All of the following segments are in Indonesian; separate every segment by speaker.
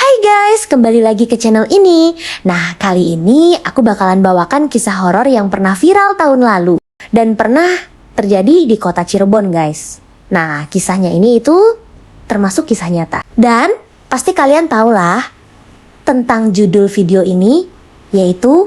Speaker 1: Hai guys, kembali lagi ke channel ini. Nah, kali ini aku bakalan bawakan kisah horor yang pernah viral tahun lalu dan pernah terjadi di kota Cirebon guys. Nah, kisahnya ini itu termasuk kisah nyata. Dan pasti kalian tahu lah tentang judul video ini, yaitu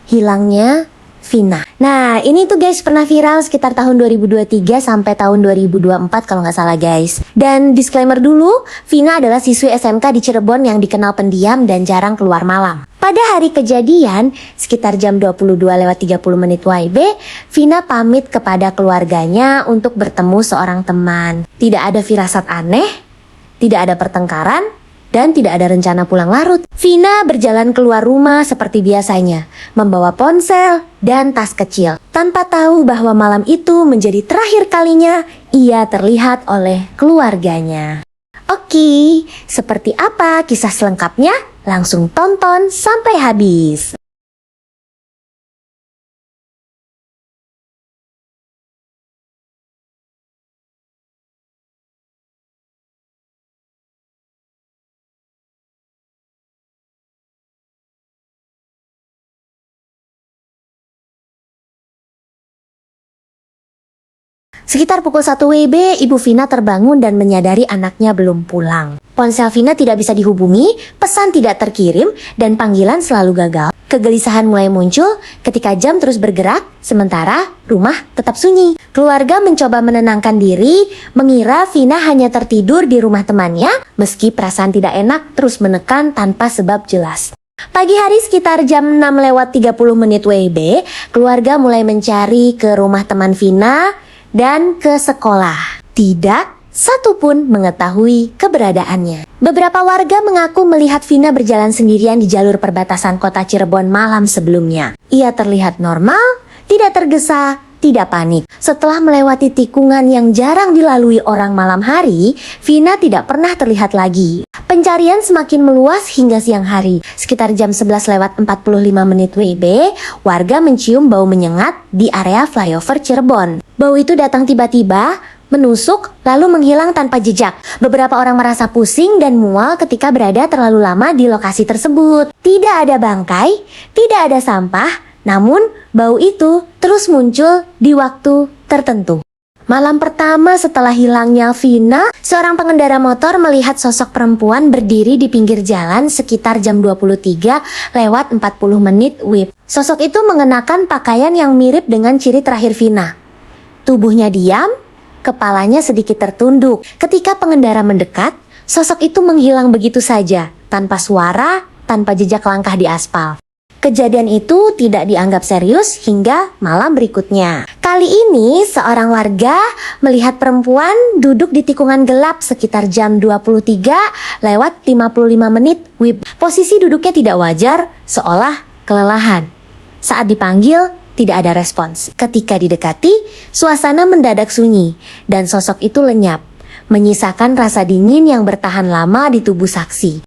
Speaker 1: hilangnya Vina. Nah, ini tuh guys pernah viral sekitar tahun 2023 sampai tahun 2024 kalau nggak salah guys. Dan disclaimer dulu, Vina adalah siswi SMK di Cirebon yang dikenal pendiam dan jarang keluar malam. Pada hari kejadian, sekitar jam 22:30 WIB, Vina pamit kepada keluarganya untuk bertemu seorang teman. Tidak ada firasat aneh, tidak ada pertengkaran, dan tidak ada rencana pulang larut. Vina berjalan keluar rumah seperti biasanya, membawa ponsel dan tas kecil, tanpa tahu bahwa malam itu menjadi terakhir kalinya ia terlihat oleh keluarganya. Oke, seperti apa kisah selengkapnya? Langsung tonton sampai habis. Sekitar pukul 1 WIB, Ibu Vina terbangun dan menyadari anaknya belum pulang. Ponsel Vina tidak bisa dihubungi, pesan tidak terkirim, dan panggilan selalu gagal. Kegelisahan mulai muncul ketika jam terus bergerak, sementara rumah tetap sunyi. Keluarga mencoba menenangkan diri, mengira Vina hanya tertidur di rumah temannya, meski perasaan tidak enak terus menekan tanpa sebab jelas. Pagi hari sekitar jam 6:30 WIB, keluarga mulai mencari ke rumah teman Vina dan ke sekolah. Tidak satu pun mengetahui keberadaannya. Beberapa warga mengaku melihat Vina berjalan sendirian di jalur perbatasan kota Cirebon malam sebelumnya. Ia terlihat normal, tidak tergesa, tidak panik. Setelah melewati tikungan yang jarang dilalui orang malam hari, Vina tidak pernah terlihat lagi. Pencarian semakin meluas hingga siang hari. Sekitar jam 11:45 WIB, warga mencium bau menyengat di area flyover Cirebon. Bau itu datang tiba-tiba, menusuk, lalu menghilang tanpa jejak. Beberapa orang merasa pusing dan mual ketika berada terlalu lama di lokasi tersebut. Tidak ada bangkai, tidak ada sampah, namun bau itu terus muncul di waktu tertentu. Malam pertama setelah hilangnya Vina, seorang pengendara motor melihat sosok perempuan berdiri di pinggir jalan sekitar jam 23:40 WIB. Sosok itu mengenakan pakaian yang mirip dengan ciri terakhir Vina. Tubuhnya diam, kepalanya sedikit tertunduk. Ketika pengendara mendekat, sosok itu menghilang begitu saja, tanpa suara, tanpa jejak langkah di aspal. Kejadian itu tidak dianggap serius hingga malam berikutnya. Kali ini seorang warga melihat perempuan duduk di tikungan gelap sekitar jam 23:55 WIB. Posisi duduknya tidak wajar, seolah kelelahan. Saat dipanggil, tidak ada respons. Ketika didekati, suasana mendadak sunyi dan sosok itu lenyap, menyisakan rasa dingin yang bertahan lama di tubuh saksi.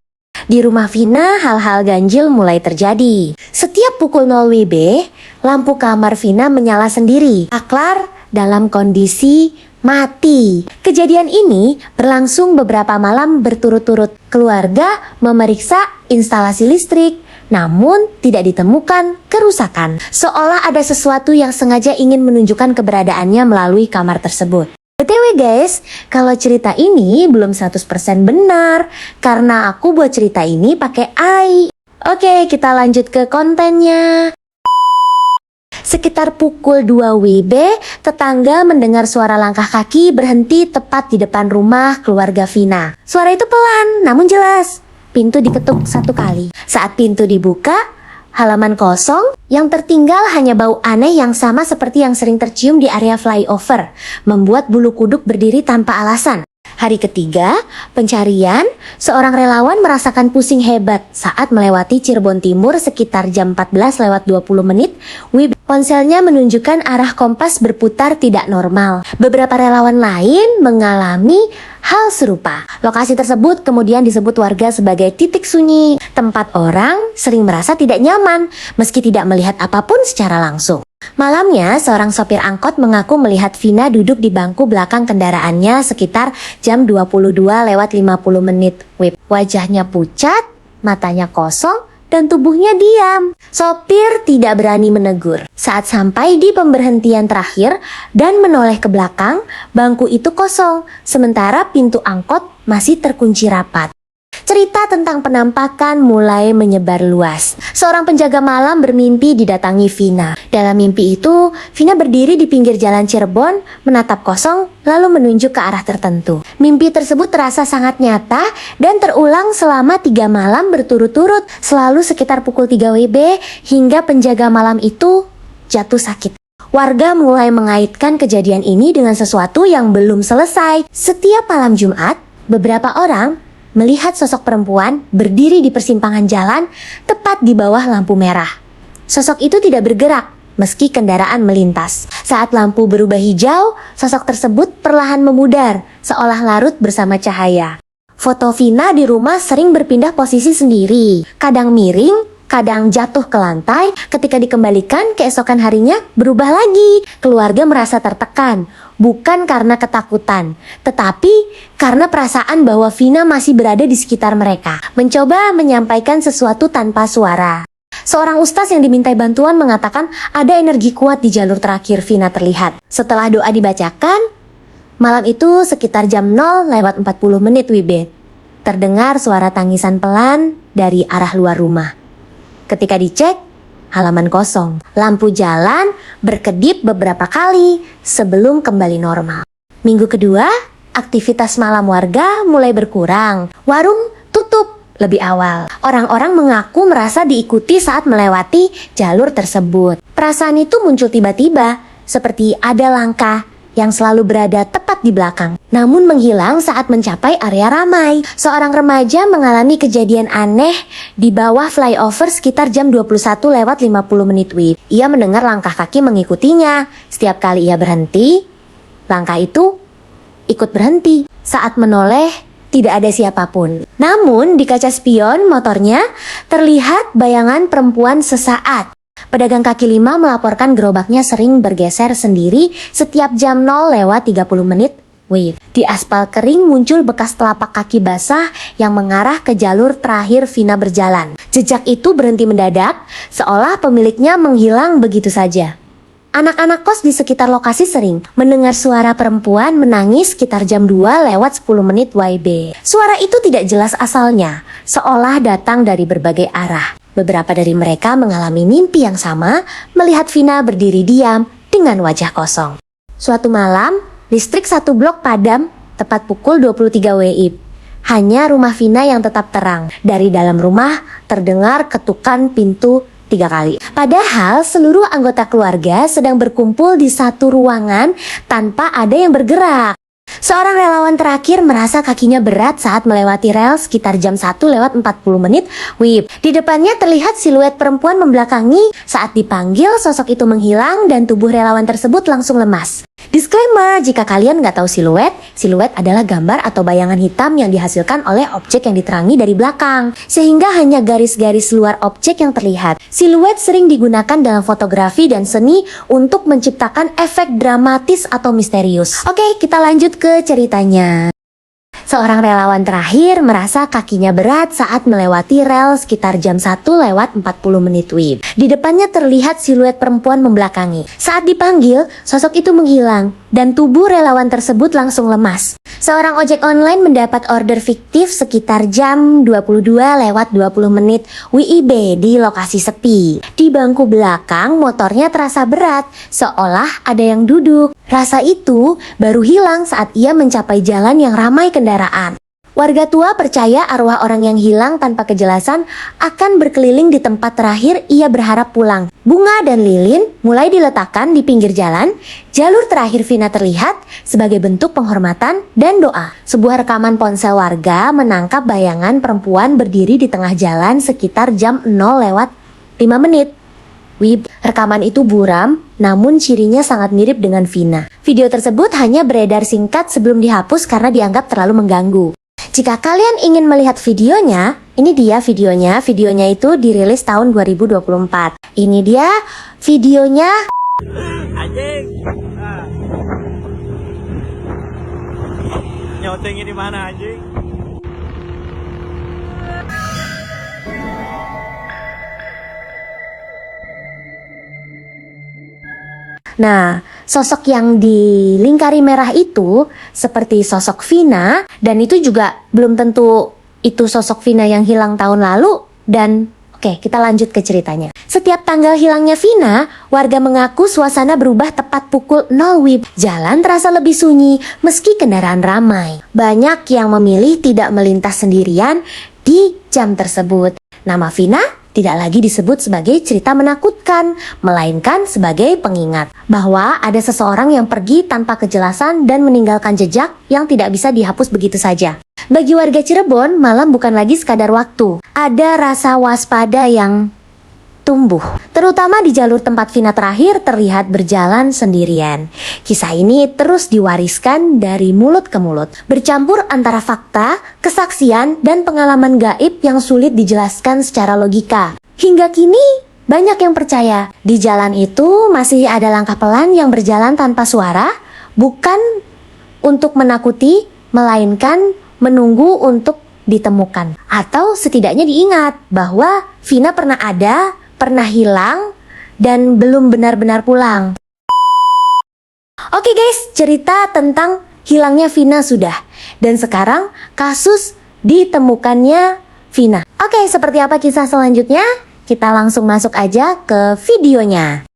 Speaker 1: Di rumah Vina, hal-hal ganjil mulai terjadi. Setiap pukul 0 WIB, lampu kamar Vina menyala sendiri. Aklar dalam kondisi mati. Kejadian ini berlangsung beberapa malam berturut-turut. Keluarga memeriksa instalasi listrik, namun tidak ditemukan kerusakan. Seolah ada sesuatu yang sengaja ingin menunjukkan keberadaannya melalui kamar tersebut. BTW guys, kalau cerita ini belum 100% benar karena aku buat cerita ini pakai AI. Oke, kita lanjut ke kontennya. Sekitar pukul 2 WIB, tetangga mendengar suara langkah kaki berhenti tepat di depan rumah keluarga Vina. Suara itu pelan, namun jelas. Pintu diketuk 1 kali. Saat pintu dibuka, halaman kosong, yang tertinggal hanya bau aneh yang sama seperti yang sering tercium di area flyover, membuat bulu kuduk berdiri tanpa alasan. Hari ketiga, pencarian, seorang relawan merasakan pusing hebat saat melewati Cirebon Timur sekitar jam 14:20 WIB. Ponselnya menunjukkan arah kompas berputar tidak normal. Beberapa relawan lain mengalami hal serupa. Lokasi tersebut kemudian disebut warga sebagai titik sunyi, tempat orang sering merasa tidak nyaman meski tidak melihat apapun secara langsung. Malamnya, seorang sopir angkot mengaku melihat Vina duduk di bangku belakang kendaraannya sekitar jam 22:50 WIB. Wajahnya pucat, matanya kosong, dan tubuhnya diam. Sopir tidak berani menegur. Saat sampai di pemberhentian terakhir dan menoleh ke belakang, bangku itu kosong, sementara pintu angkot masih terkunci rapat. Cerita tentang penampakan mulai menyebar luas. Seorang penjaga malam bermimpi didatangi Vina. Dalam mimpi itu, Vina berdiri di pinggir jalan Cirebon, menatap kosong, lalu menunjuk ke arah tertentu. Mimpi tersebut terasa sangat nyata dan terulang selama 3 malam berturut-turut, selalu sekitar pukul 3 WIB, hingga penjaga malam itu jatuh sakit. Warga mulai mengaitkan kejadian ini dengan sesuatu yang belum selesai. Setiap malam Jumat, beberapa orang melihat sosok perempuan berdiri di persimpangan jalan tepat di bawah lampu merah. Sosok itu tidak bergerak meski kendaraan melintas. Saat lampu berubah hijau, sosok tersebut perlahan memudar, seolah larut bersama cahaya. Foto Vina di rumah sering berpindah posisi sendiri, kadang miring, kadang jatuh ke lantai. Ketika dikembalikan, keesokan harinya berubah lagi. Keluarga merasa tertekan, bukan karena ketakutan, tetapi karena perasaan bahwa Vina masih berada di sekitar mereka. Mencoba menyampaikan sesuatu tanpa suara. Seorang ustaz yang dimintai bantuan mengatakan ada energi kuat di jalur terakhir Vina terlihat. Setelah doa dibacakan, malam itu sekitar jam 0:40 WIB, terdengar suara tangisan pelan dari arah luar rumah. Ketika dicek, halaman kosong. Lampu jalan berkedip beberapa kali sebelum kembali normal. Minggu kedua, aktivitas malam warga mulai berkurang. Warung tutup lebih awal. Orang-orang mengaku merasa diikuti saat melewati jalur tersebut. Perasaan itu muncul tiba-tiba, seperti ada langkah yang selalu berada tepat di belakang, namun menghilang saat mencapai area ramai. Seorang remaja mengalami kejadian aneh di bawah flyover sekitar jam 21:50 WIB. Ia mendengar langkah kaki mengikutinya. Setiap kali ia berhenti, langkah itu ikut berhenti. Saat menoleh, tidak ada siapapun. Namun di kaca spion motornya terlihat bayangan perempuan sesaat. Pedagang kaki lima melaporkan gerobaknya sering bergeser sendiri setiap jam 0:30 WIB. Di aspal kering muncul bekas telapak kaki basah yang mengarah ke jalur terakhir Vina berjalan. Jejak itu berhenti mendadak, seolah pemiliknya menghilang begitu saja. Anak-anak kos di sekitar lokasi sering mendengar suara perempuan menangis sekitar jam 2:10 WIB. Suara itu tidak jelas asalnya, seolah datang dari berbagai arah. Beberapa dari mereka mengalami mimpi yang sama, melihat Vina berdiri diam dengan wajah kosong. Suatu malam, listrik satu blok padam tepat pukul 23 WIB. Hanya rumah Vina yang tetap terang. Dari dalam rumah terdengar ketukan pintu 3 kali. Padahal seluruh anggota keluarga sedang berkumpul di satu ruangan tanpa ada yang bergerak. Seorang relawan terakhir merasa kakinya berat saat melewati rel sekitar jam 1:40 WIB. Di depannya terlihat siluet perempuan membelakangi. Saat dipanggil, sosok itu menghilang dan tubuh relawan tersebut langsung lemas. Disclaimer, jika kalian nggak tahu siluet adalah gambar atau bayangan hitam yang dihasilkan oleh objek yang diterangi dari belakang, sehingga hanya garis-garis luar objek yang terlihat. Siluet sering digunakan dalam fotografi dan seni untuk menciptakan efek dramatis atau misterius. Oke, kita lanjut ke ceritanya. Seorang relawan terakhir merasa kakinya berat saat melewati rel sekitar jam 1:40 WIB. Di depannya terlihat siluet perempuan membelakangi. Saat dipanggil, sosok itu menghilang dan tubuh relawan tersebut langsung lemas. Seorang ojek online mendapat order fiktif sekitar jam 22:20 WIB di lokasi sepi. Di bangku belakang, motornya terasa berat, seolah ada yang duduk. Rasa itu baru hilang saat ia mencapai jalan yang ramai kendaraan. Warga tua percaya arwah orang yang hilang tanpa kejelasan akan berkeliling di tempat terakhir ia berharap pulang. Bunga dan lilin mulai diletakkan di pinggir jalan. Jalur terakhir Vina terlihat sebagai bentuk penghormatan dan doa. Sebuah rekaman ponsel warga menangkap bayangan perempuan berdiri di tengah jalan sekitar jam 0:05 WIB. Rekaman itu buram, namun cirinya sangat mirip dengan Vina. Video tersebut hanya beredar singkat sebelum dihapus karena dianggap terlalu mengganggu. Jika kalian ingin melihat videonya, ini dia videonya. Videonya itu dirilis tahun 2024. Ini dia videonya.
Speaker 2: Anjing. Nyotengnya di mana anjing?
Speaker 1: Nah, sosok yang dilingkari merah itu seperti sosok Vina, dan itu juga belum tentu itu sosok Vina yang hilang tahun lalu. Dan oke, kita lanjut ke ceritanya. Setiap tanggal hilangnya Vina, warga mengaku suasana berubah tepat pukul 0 WIB. Jalan terasa lebih sunyi meski kendaraan ramai. Banyak yang memilih tidak melintas sendirian di jam tersebut. Nama Vina tidak lagi disebut sebagai cerita menakutkan, melainkan sebagai pengingat bahwa ada seseorang yang pergi tanpa kejelasan dan meninggalkan jejak yang tidak bisa dihapus begitu saja. Bagi warga Cirebon, malam bukan lagi sekadar waktu. Ada rasa waspada yang tumbuh, terutama di jalur tempat Vina terakhir terlihat berjalan sendirian. Kisah ini terus diwariskan dari mulut ke mulut, bercampur antara fakta, kesaksian, dan pengalaman gaib yang sulit dijelaskan secara logika. Hingga kini, banyak yang percaya di jalan itu masih ada langkah pelan yang berjalan tanpa suara, bukan untuk menakuti, melainkan menunggu untuk ditemukan. Atau setidaknya diingat bahwa Vina pernah ada, pernah hilang, dan belum benar-benar pulang. Oke guys, cerita tentang hilangnya Vina sudah. Dan sekarang kasus ditemukannya Vina. Oke, seperti apa kisah selanjutnya? Kita langsung masuk aja ke videonya.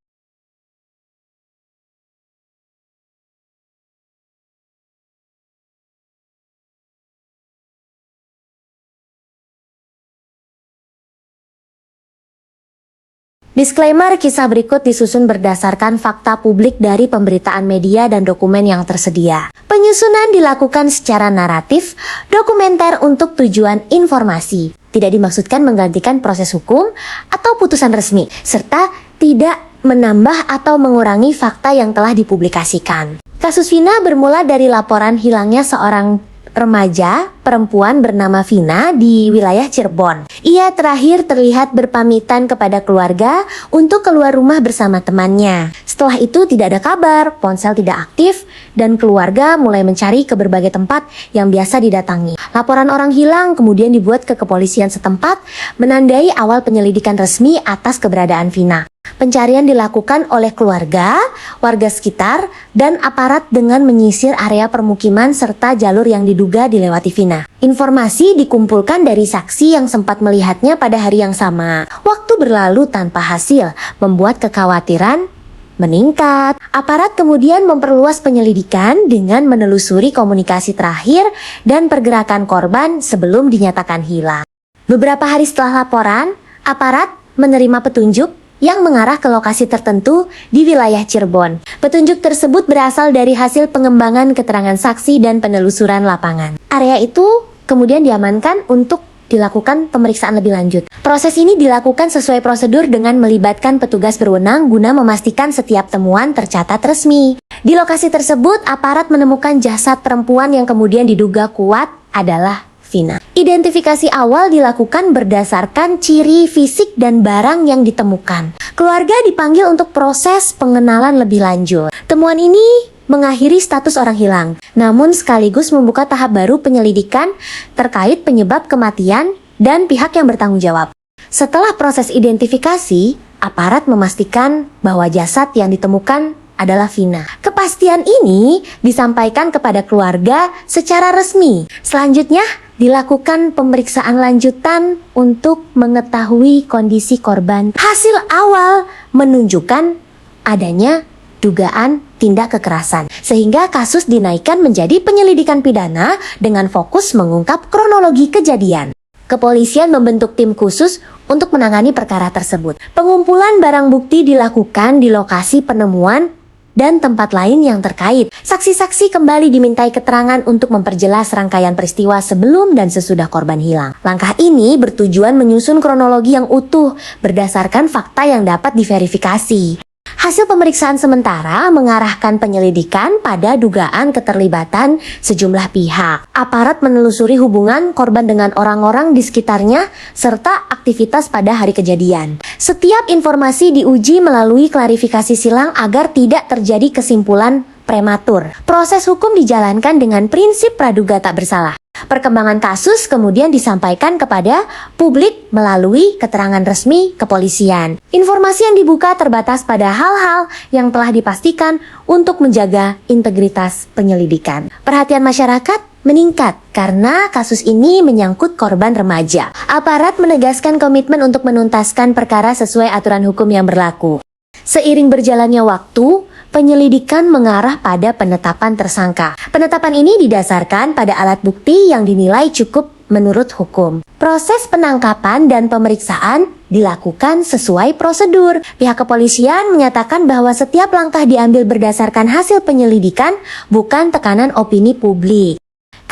Speaker 1: Disclaimer, kisah berikut disusun berdasarkan fakta publik dari pemberitaan media dan dokumen yang tersedia. Penyusunan dilakukan secara naratif, dokumenter untuk tujuan informasi. Tidak dimaksudkan menggantikan proses hukum atau putusan resmi, serta tidak menambah atau mengurangi fakta yang telah dipublikasikan. Kasus Vina bermula dari laporan hilangnya seorang remaja perempuan bernama Vina di wilayah Cirebon. Ia terakhir terlihat berpamitan kepada keluarga untuk keluar rumah bersama temannya. Setelah itu tidak ada kabar, ponsel tidak aktif, dan keluarga mulai mencari ke berbagai tempat yang biasa didatangi. Laporan orang hilang kemudian dibuat ke kepolisian setempat, menandai awal penyelidikan resmi atas keberadaan Vina. Pencarian dilakukan oleh keluarga, warga sekitar, dan aparat dengan menyisir area permukiman serta jalur yang diduga dilewati Vina. Informasi dikumpulkan dari saksi yang sempat melihatnya pada hari yang sama. Waktu berlalu tanpa hasil, membuat kekhawatiran meningkat. Aparat kemudian memperluas penyelidikan dengan menelusuri komunikasi terakhir dan pergerakan korban sebelum dinyatakan hilang. Beberapa hari setelah laporan, aparat menerima petunjuk yang mengarah ke lokasi tertentu di wilayah Cirebon. Petunjuk tersebut berasal dari hasil pengembangan keterangan saksi dan penelusuran lapangan. Area itu kemudian diamankan untuk dilakukan pemeriksaan lebih lanjut. Proses ini dilakukan sesuai prosedur dengan melibatkan petugas berwenang guna memastikan setiap temuan tercatat resmi. Di lokasi tersebut, aparat menemukan jasad perempuan yang kemudian diduga kuat adalah Vina. Identifikasi awal dilakukan berdasarkan ciri fisik dan barang yang ditemukan. Keluarga dipanggil untuk proses pengenalan lebih lanjut. Temuan ini mengakhiri status orang hilang, namun sekaligus membuka tahap baru penyelidikan terkait penyebab kematian dan pihak yang bertanggung jawab. Setelah proses identifikasi, aparat memastikan bahwa jasad yang ditemukan adalah Vina. Kepastian ini disampaikan kepada keluarga secara resmi. Selanjutnya, dilakukan pemeriksaan lanjutan untuk mengetahui kondisi korban. Hasil awal menunjukkan adanya dugaan tindak kekerasan, sehingga kasus dinaikkan menjadi penyelidikan pidana dengan fokus mengungkap kronologi kejadian. Kepolisian membentuk tim khusus untuk menangani perkara tersebut. Pengumpulan barang bukti dilakukan di lokasi penemuan dan tempat lain yang terkait. Saksi-saksi kembali dimintai keterangan untuk memperjelas rangkaian peristiwa sebelum dan sesudah korban hilang. Langkah ini bertujuan menyusun kronologi yang utuh berdasarkan fakta yang dapat diverifikasi. Hasil pemeriksaan sementara mengarahkan penyelidikan pada dugaan keterlibatan sejumlah pihak. Aparat menelusuri hubungan korban dengan orang-orang di sekitarnya serta aktivitas pada hari kejadian. Setiap informasi diuji melalui klarifikasi silang agar tidak terjadi kesimpulan prematur. Proses hukum dijalankan dengan prinsip praduga tak bersalah. Perkembangan kasus kemudian disampaikan kepada publik melalui keterangan resmi kepolisian. Informasi yang dibuka terbatas pada hal-hal yang telah dipastikan untuk menjaga integritas penyelidikan. Perhatian masyarakat meningkat karena kasus ini menyangkut korban remaja. Aparat menegaskan komitmen untuk menuntaskan perkara sesuai aturan hukum yang berlaku. Seiring berjalannya waktu, penyelidikan mengarah pada penetapan tersangka. Penetapan ini didasarkan pada alat bukti yang dinilai cukup menurut hukum. Proses penangkapan dan pemeriksaan dilakukan sesuai prosedur. Pihak kepolisian menyatakan bahwa setiap langkah diambil berdasarkan hasil penyelidikan, bukan tekanan opini publik.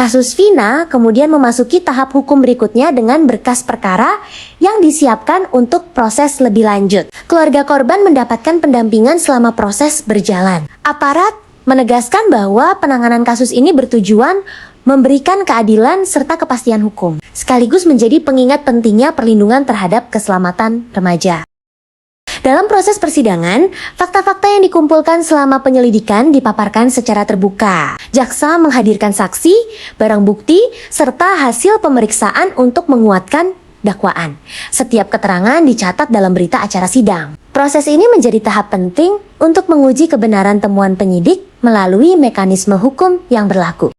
Speaker 1: Kasus Vina kemudian memasuki tahap hukum berikutnya dengan berkas perkara yang disiapkan untuk proses lebih lanjut. Keluarga korban mendapatkan pendampingan selama proses berjalan. Aparat menegaskan bahwa penanganan kasus ini bertujuan memberikan keadilan serta kepastian hukum, sekaligus menjadi pengingat pentingnya perlindungan terhadap keselamatan remaja. Dalam proses persidangan, fakta-fakta yang dikumpulkan selama penyelidikan dipaparkan secara terbuka. Jaksa menghadirkan saksi, barang bukti, serta hasil pemeriksaan untuk menguatkan dakwaan. Setiap keterangan dicatat dalam berita acara sidang. Proses ini menjadi tahap penting untuk menguji kebenaran temuan penyidik melalui mekanisme hukum yang berlaku.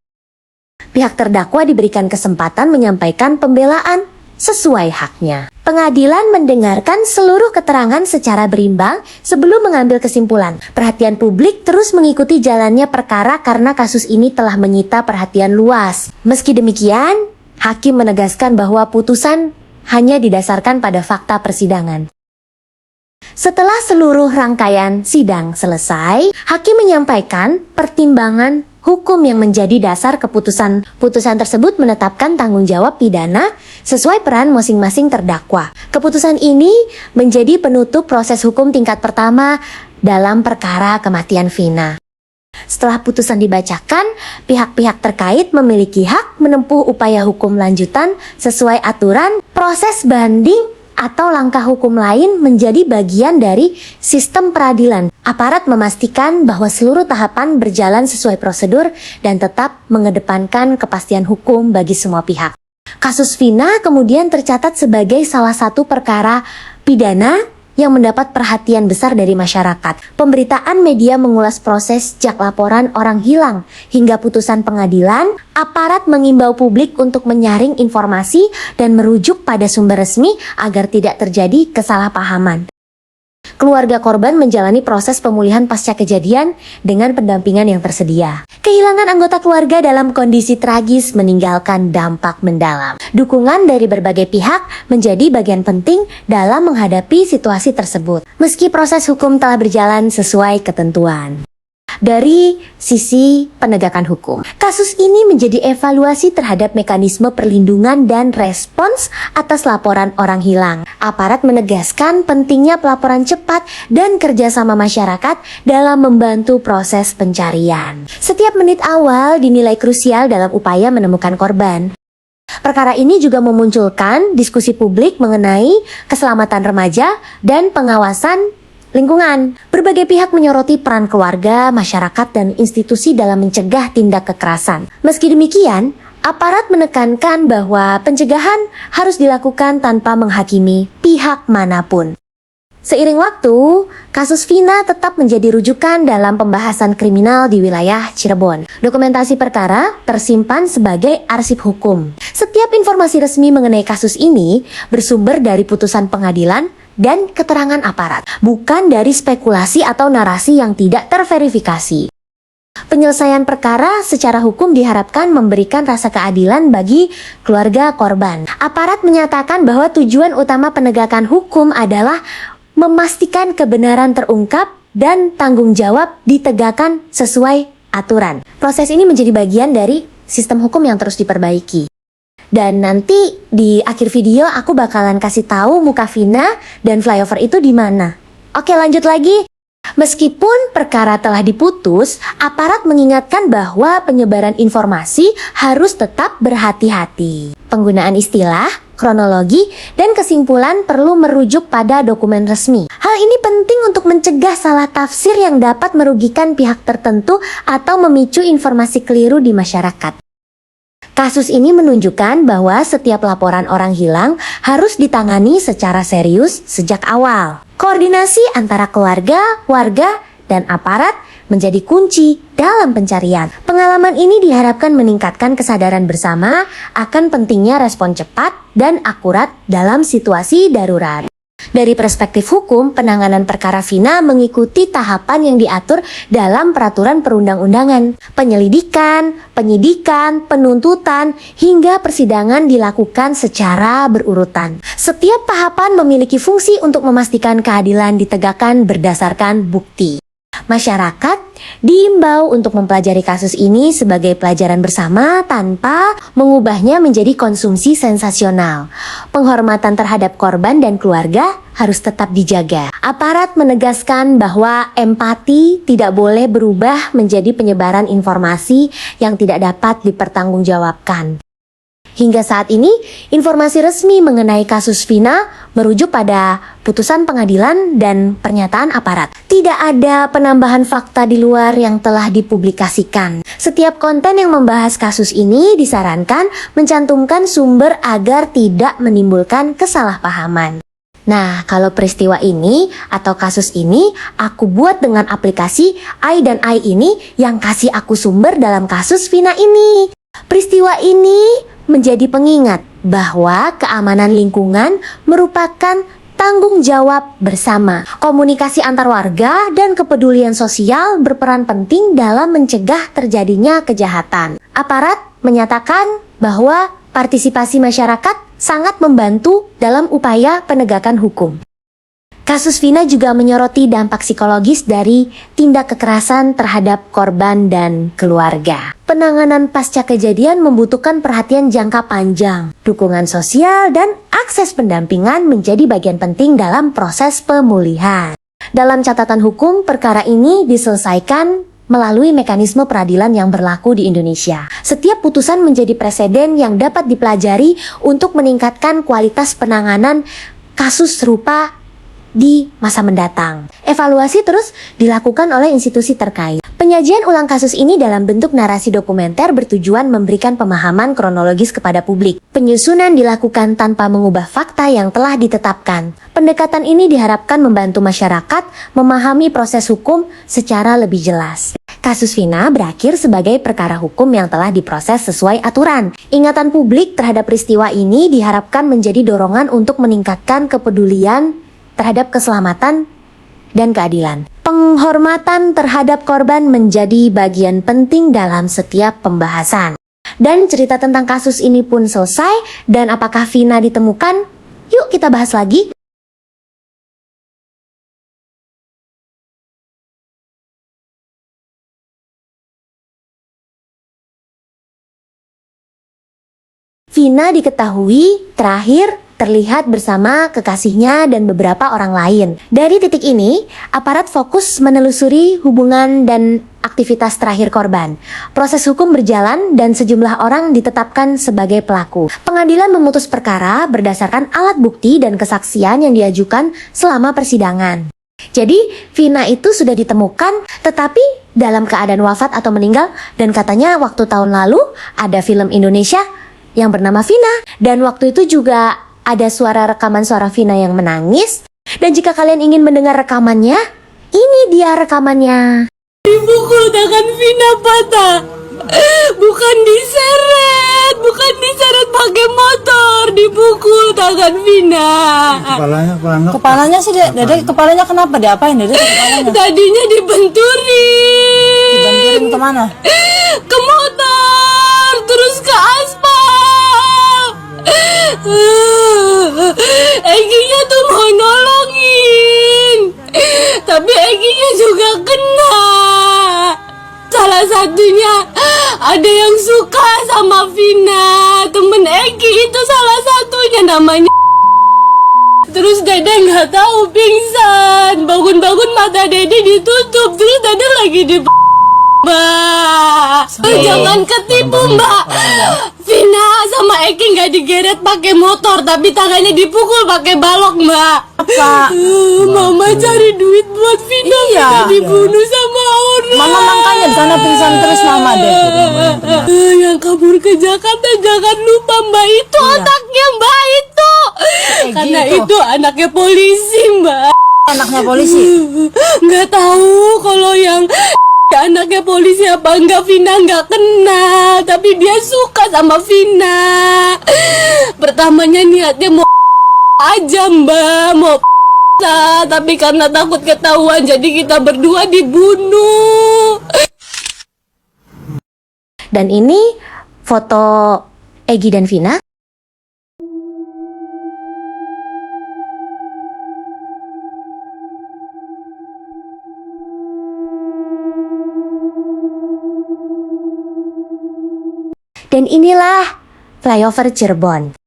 Speaker 1: Pihak terdakwa diberikan kesempatan menyampaikan pembelaan sesuai haknya. Pengadilan mendengarkan seluruh keterangan secara berimbang sebelum mengambil kesimpulan. Perhatian publik terus mengikuti jalannya perkara karena kasus ini telah menyita perhatian luas. Meski demikian, hakim menegaskan bahwa putusan hanya didasarkan pada fakta persidangan. Setelah seluruh rangkaian sidang selesai, hakim menyampaikan pertimbangan hukum yang menjadi dasar keputusan. Putusan tersebut menetapkan tanggung jawab pidana sesuai peran masing-masing terdakwa. Keputusan ini menjadi penutup proses hukum tingkat pertama dalam perkara kematian Vina. Setelah putusan dibacakan, pihak-pihak terkait memiliki hak menempuh upaya hukum lanjutan sesuai aturan. Proses banding atau langkah hukum lain menjadi bagian dari sistem peradilan. Aparat memastikan bahwa seluruh tahapan berjalan sesuai prosedur dan tetap mengedepankan kepastian hukum bagi semua pihak. Kasus Vina kemudian tercatat sebagai salah satu perkara pidana yang mendapat perhatian besar dari masyarakat. Pemberitaan media mengulas proses sejak laporan orang hilang hingga putusan pengadilan. Aparat mengimbau publik untuk menyaring informasi dan merujuk pada sumber resmi agar tidak terjadi kesalahpahaman. Keluarga korban menjalani proses pemulihan pasca kejadian dengan pendampingan yang tersedia. Kehilangan anggota keluarga dalam kondisi tragis meninggalkan dampak mendalam. Dukungan dari berbagai pihak menjadi bagian penting dalam menghadapi situasi tersebut, meski proses hukum telah berjalan sesuai ketentuan. Dari sisi penegakan hukum, kasus ini menjadi evaluasi terhadap mekanisme perlindungan dan respons atas laporan orang hilang. Aparat menegaskan pentingnya pelaporan cepat dan kerjasama masyarakat dalam membantu proses pencarian. Setiap menit awal dinilai krusial dalam upaya menemukan korban. Perkara ini juga memunculkan diskusi publik mengenai keselamatan remaja dan pengawasan lingkungan. Berbagai pihak menyoroti peran keluarga, masyarakat, dan institusi dalam mencegah tindak kekerasan. Meski demikian, aparat menekankan bahwa pencegahan harus dilakukan tanpa menghakimi pihak manapun. Seiring waktu, kasus Vina tetap menjadi rujukan dalam pembahasan kriminal di wilayah Cirebon. Dokumentasi perkara tersimpan sebagai arsip hukum. Setiap informasi resmi mengenai kasus ini bersumber dari putusan pengadilan dan keterangan aparat, bukan dari spekulasi atau narasi yang tidak terverifikasi. Penyelesaian perkara secara hukum diharapkan memberikan rasa keadilan bagi keluarga korban. Aparat menyatakan bahwa tujuan utama penegakan hukum adalah memastikan kebenaran terungkap dan tanggung jawab ditegakkan sesuai aturan. Proses ini menjadi bagian dari sistem hukum yang terus diperbaiki. Dan nanti di akhir video aku bakalan kasih tahu muka Vina dan flyover itu di mana. Oke, lanjut lagi. Meskipun perkara telah diputus, aparat mengingatkan bahwa penyebaran informasi harus tetap berhati-hati. Penggunaan istilah, kronologi, dan kesimpulan perlu merujuk pada dokumen resmi. Hal ini penting untuk mencegah salah tafsir yang dapat merugikan pihak tertentu atau memicu informasi keliru di masyarakat. Kasus ini menunjukkan bahwa setiap laporan orang hilang harus ditangani secara serius sejak awal. Koordinasi antara keluarga, warga, dan aparat menjadi kunci dalam pencarian. Pengalaman ini diharapkan meningkatkan kesadaran bersama akan pentingnya respon cepat dan akurat dalam situasi darurat. Dari perspektif hukum, penanganan perkara Vina mengikuti tahapan yang diatur dalam peraturan perundang-undangan. Penyelidikan, penyidikan, penuntutan, hingga persidangan dilakukan secara berurutan. Setiap tahapan memiliki fungsi untuk memastikan keadilan ditegakkan berdasarkan bukti. Masyarakat diimbau untuk mempelajari kasus ini sebagai pelajaran bersama tanpa mengubahnya menjadi konsumsi sensasional. Penghormatan terhadap korban dan keluarga harus tetap dijaga. Aparat menegaskan bahwa empati tidak boleh berubah menjadi penyebaran informasi yang tidak dapat dipertanggungjawabkan. Hingga saat ini, informasi resmi mengenai kasus Vina merujuk pada putusan pengadilan dan pernyataan aparat. Tidak ada penambahan fakta di luar yang telah dipublikasikan. Setiap konten yang membahas kasus ini disarankan mencantumkan sumber agar tidak menimbulkan kesalahpahaman. Nah, kalau peristiwa ini atau kasus ini aku buat dengan aplikasi I dan I ini yang kasih aku sumber dalam kasus Vina ini. Peristiwa ini menjadi pengingat bahwa keamanan lingkungan merupakan tanggung jawab bersama. Komunikasi antar warga dan kepedulian sosial berperan penting dalam mencegah terjadinya kejahatan. Aparat menyatakan bahwa partisipasi masyarakat sangat membantu dalam upaya penegakan hukum. Kasus Vina juga menyoroti dampak psikologis dari tindak kekerasan terhadap korban dan keluarga. Penanganan pasca kejadian membutuhkan perhatian jangka panjang, dukungan sosial, dan akses pendampingan menjadi bagian penting dalam proses pemulihan. Dalam catatan hukum, perkara ini diselesaikan melalui mekanisme peradilan yang berlaku di Indonesia. Setiap putusan menjadi preseden yang dapat dipelajari untuk meningkatkan kualitas penanganan kasus serupa di masa mendatang. Evaluasi terus dilakukan oleh institusi terkait. Penyajian ulang kasus ini dalam bentuk narasi dokumenter bertujuan memberikan pemahaman kronologis kepada publik. Penyusunan dilakukan tanpa mengubah fakta yang telah ditetapkan. Pendekatan ini diharapkan membantu masyarakat memahami proses hukum secara lebih jelas. Kasus Vina berakhir sebagai perkara hukum yang telah diproses sesuai aturan. Ingatan publik terhadap peristiwa ini diharapkan menjadi dorongan untuk meningkatkan kepedulian terhadap keselamatan dan keadilan. Penghormatan terhadap korban menjadi bagian penting dalam setiap pembahasan. Dan cerita tentang kasus ini pun selesai, dan apakah Vina ditemukan? Yuk kita bahas lagi. Vina diketahui terakhir terlihat bersama kekasihnya dan beberapa orang lain. Dari titik ini, aparat fokus menelusuri hubungan dan aktivitas terakhir korban. Proses hukum berjalan dan sejumlah orang ditetapkan sebagai pelaku. Pengadilan memutus perkara berdasarkan alat bukti dan kesaksian yang diajukan selama persidangan. Jadi, Vina itu sudah ditemukan, tetapi dalam keadaan wafat atau meninggal, dan katanya waktu tahun lalu ada film Indonesia yang bernama Vina, dan waktu itu juga ada suara rekaman suara Vina yang menangis. Dan jika kalian ingin mendengar rekamannya, ini dia rekamannya.
Speaker 2: Dipukul tangan Vina patah. Bukan diseret pakai motor, dipukul tangan Vina.
Speaker 3: Kepalanya sih Dede, kepalanya kenapa? Diapain Dede kepalanya?
Speaker 2: Tadinya dibenturin.
Speaker 3: Dibantuin kemana?
Speaker 2: Ke motor, terus ke aspal. Eginya tuh mau nolongin, tapi Eginya juga kena. Salah satunya ada yang suka sama Vina, temen Egi itu salah satunya namanya. Terus Dede nggak tahu pingsan, bangun-bangun mata Dede ditutup, terus Dede lagi di Mbak, jangan ketipu Mbak. Vina sama Eki nggak digeret pakai motor, tapi tangannya dipukul pakai balok Mbak.
Speaker 3: Apa?
Speaker 2: Mama cari duit buat Vina,
Speaker 3: Iya.
Speaker 2: Vina dibunuh sama orang.
Speaker 3: Mama makanya di sana pingsan terus mama deh.
Speaker 2: Yang kabur ke Jakarta jangan lupa Mbak itu otaknya Mbak itu. Karena itu anaknya polisi Mbak.
Speaker 3: Anaknya polisi.
Speaker 2: Nggak tahu kalau yang anaknya polisi apa enggak, Vina nggak kenal, tapi dia suka sama Vina. Pertamanya niatnya mau aja Mbak, mau tapi karena takut ketahuan jadi kita berdua dibunuh.
Speaker 1: Dan ini foto Egy dan Vina. Dan inilah flyover Cirebon.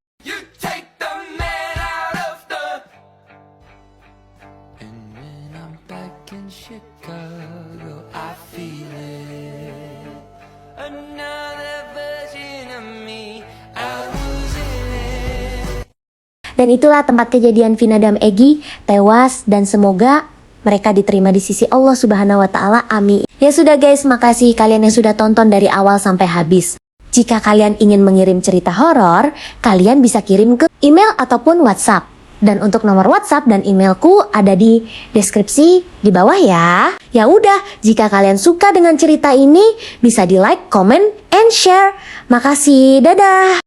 Speaker 1: Dan itulah tempat kejadian Vina dan Egy tewas, dan semoga mereka diterima di sisi Allah Subhanahu wa Ta'ala. Amin. Ya sudah guys, makasih kalian yang sudah tonton dari awal sampai habis. Jika kalian ingin mengirim cerita horor, kalian bisa kirim ke email ataupun WhatsApp. Dan untuk nomor WhatsApp dan emailku ada di deskripsi di bawah ya. Ya udah, jika kalian suka dengan cerita ini, bisa di like, comment, and share. Makasih, dadah.